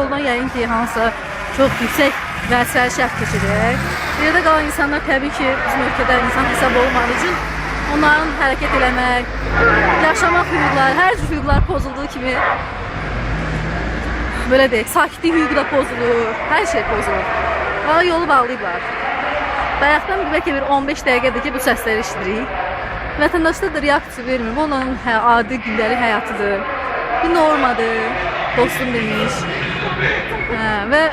yoldan yəqin ki, hansısa çox yüksək vəsəil şərt keçəcək. Yerdə qalan insanlar təbii ki, bizim ölkədə insan hesab olmadığı üçün onların hərəkət eləmək, yaşamaq hüquqları, hər cür hüquqlar pozulduğu kimi böyle deyək, sakitlik hüququ da pozulur, hər şey pozulur. Valla yolu bağlayıblar. Bayaqdan bəlkə bir 15 dəqiqədir ki, bu səsləri işitirik. Vətəndaşlar da reaksiya vermir. Bu onların adi gündəlik həyatıdır. Bir normadır, dostum demiş. Və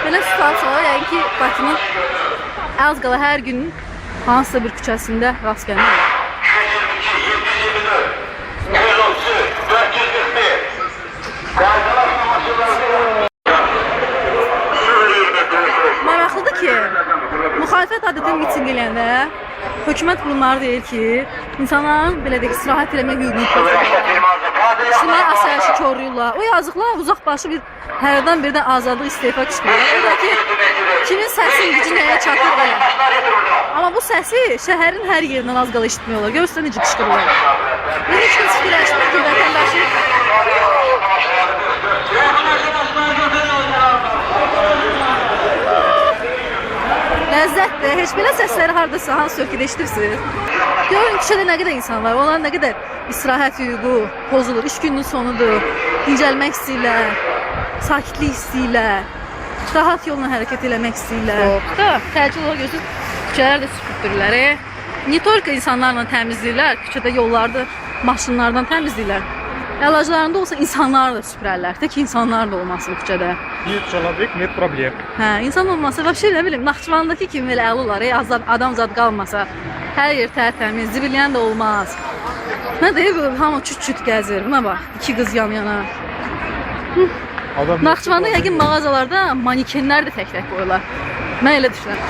belə situasiyalar, yəni ki, Bakının az qala hər gün hansısa bir küçəsində rast gəlmək. Maraqlıdır ki, müxalifət adətən miting eləyəndə hökumət qurumları deyir ki, insanların belə deyək, istirahət eləmək hüququnu pozurlar. İçinlər asayişi koruyurlar. O yazıqlar uzaqbaşı bir hərdən birdən azadlıq istefa qışqırırlar. O da ki, kimin səsin gücü nəyə çatır elə. Amma bu səsi şəhərin hər yerindən az qala eşitmiyorlar. Görürsən necə qışqırırlar. Bir heç kəs fikirləşmir ki, vətəndaşı ləzzətdir. Heç belə səsləri haradasa, hansı ölkədə eşitirsiniz? Görün küçədə nə qədər insan var. Onlar nə qədər istirahət hüququ pozulur. İş gününün sonudur. Dincəlmək istəyirlər. Sakitlik istəyirlər. Rahat yolla hərəkət eləmək istəyirlər. Təcil olaraq gözür küçələr də süpürdürlər. Niyə только insanlarla təmizləyirlər? Küçədə yollarda, maşınlardan təmizləyirlər. Əlaclarında olsa insanlar da süpürərlər. Tək insanlar da olmasın küçədə. Нет человек, нет проблем. Hə, insan olmasa, vəbşə nə bilim, Naxçıvandakı kimi elə əl olar, adam zad qalmasa, hər yer tərtəmiz, zibiliyən də olmaz. Nə deyir bu, hamı çüt-çüt gəzir, buna bax, iki qız yan-yana. Naxçıvanda yəqin mağazalarda manikenlər də tək-tək qoyurlar. Mən elə düşünürəm.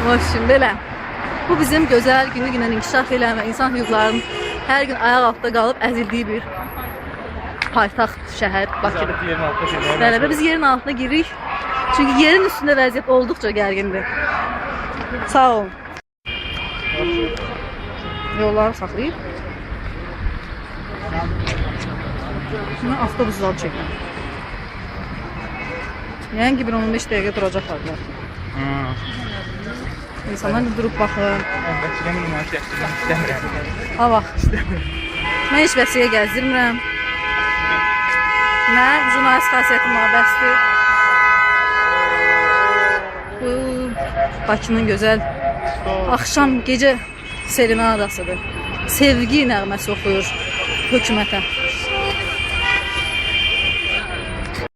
Hoşum, belə. Bu bizim gözəl, günü-gündən inkişaf eləyən və insan hüquqlarının hər gün ayaq altında qalıb əzildiyi bir paytaxt şəhər Bakıdır. Bəli, biz yerin altına giririk. Çünki yerin üstündə vəziyyət olduqca gərgindir. Sağ olun. Yolları saxlayıb. Şimdi avtobusları çəkəm. Yəni ki, bir 15 dəqiqə duracaqlar. İnsanlar da durub baxır. Ha, bax. Mən heç vəsiyə gəzdirmirəm. Mən jurnalist xasiyyətim var, bəsdir. Bu Bakının gözəl axşam, gecə serenadasıdır. Sevgi nəğməsi oxuyur hökumətə.